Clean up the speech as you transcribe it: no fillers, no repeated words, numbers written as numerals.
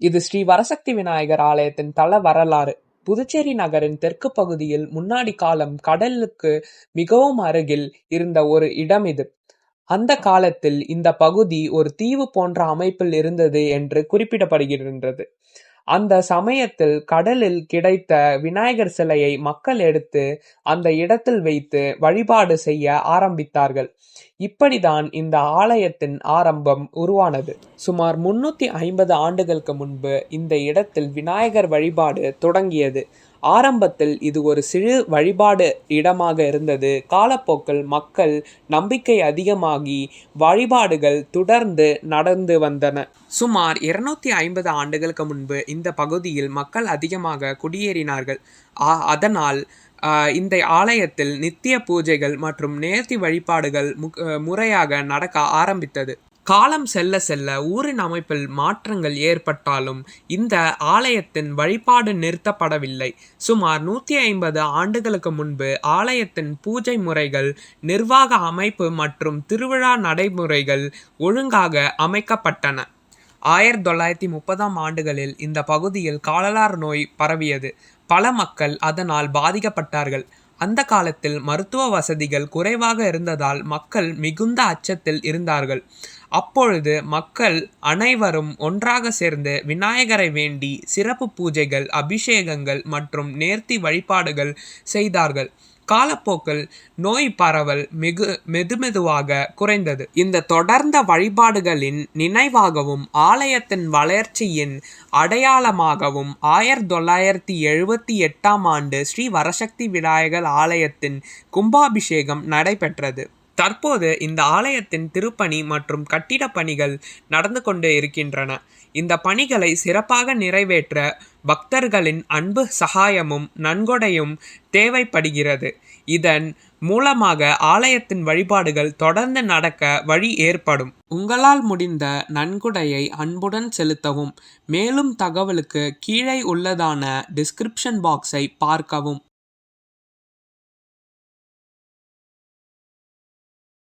இது ஸ்ரீ வரசக்தி விநாயகர் ஆலயத்தின் தல வரலாறு. புதுச்சேரி நகரின் தெற்கு பகுதியில் முன்னாடி காலம் கடலுக்கு மிகவும் அருகில் இருந்த ஒரு இடம் இது. அந்த காலத்தில் இந்த பகுதி ஒரு தீவு போன்ற அமைப்பில் இருந்தது என்று குறிப்பிடப்படுகின்றது. அந்த சமயத்தில் கடலில் கிடைத்த விநாயகர் சிலையை மக்கள் எடுத்து அந்த இடத்தில் வைத்து வழிபாடு செய்ய ஆரம்பித்தார்கள். இப்படிதான் இந்த ஆலயத்தின் ஆரம்பம் உருவானது. சுமார் 350 ஆண்டுகளுக்கு முன்பு இந்த இடத்தில் விநாயகர் வழிபாடு தொடங்கியது. ஆரம்பத்தில் இது ஒரு சிறு வழிபாடு இடமாக இருந்தது. காலப்போக்கில் மக்கள் நம்பிக்கை அதிகமாகி வழிபாடுகள் தொடர்ந்து நடந்து வந்தன. சுமார் 250 ஆண்டுகளுக்கு முன்பு இந்த பகுதியில் மக்கள் அதிகமாக குடியேறினார்கள். அதனால் இந்த ஆலயத்தில் நித்திய பூஜைகள் மற்றும் நேர்த்தி வழிபாடுகள் முறையாக நடக்க ஆரம்பித்தது. காலம் செல்ல செல்ல ஊரின் அமைப்பில் மாற்றங்கள் ஏற்பட்டாலும் இந்த ஆலயத்தின் வழிபாடு நிறுத்தப்படவில்லை. சுமார் 150 ஆண்டுகளுக்கு முன்பு ஆலயத்தின் பூஜை முறைகள், நிர்வாக அமைப்பு மற்றும் திருவிழா நடைமுறைகள் ஒழுங்காக அமைக்கப்பட்டன. 1930ஆம் ஆண்டுகளில் இந்த பகுதியில் காலரா நோய் பரவியது. பல மக்கள் அதனால் பாதிக்கப்பட்டார்கள். அந்த காலத்தில் மருத்துவ வசதிகள் குறைவாக இருந்ததால் மக்கள் மிகுந்த அச்சத்தில் இருந்தார்கள். அப்பொழுது மக்கள் அனைவரும் ஒன்றாக சேர்ந்து விநாயகரை வேண்டி சிறப்பு பூஜைகள், அபிஷேகங்கள் மற்றும் நேர்த்தி வழிபாடுகள் செய்தார்கள். காலப்போக்கில் நோய் பரவல் மெதுமெதுவாக குறைந்தது. இந்த தொடர்ந்த வழிபாடுகளின் நினைவாகவும் ஆலயத்தின் வளர்ச்சியின் அடையாளமாகவும் 1978ஆம் ஆண்டு ஸ்ரீ வரசக்தி விநாயகர் ஆலயத்தின் கும்பாபிஷேகம் நடைபெற்றது. தற்போது இந்த ஆலயத்தின் திருப்பணி மற்றும் கட்டிடப் பணிகள் நடந்து கொண்டு இருக்கின்றன. இந்த பணிகளை சிறப்பாக நிறைவேற்ற பக்தர்களின் அன்பு, சகாயமும் நன்கொடையும் தேவைப்படுகிறது. இதன் மூலமாக ஆலயத்தின் வழிபாடுகள் தொடர்ந்து நடக்க வழி ஏற்படும். உங்களால் முடிந்த நன்கொடையை அன்புடன் செலுத்தவும். மேலும் தகவலுக்கு கீழே உள்ளதான டிஸ்கிரிப்ஷன் பாக்ஸை பார்க்கவும்.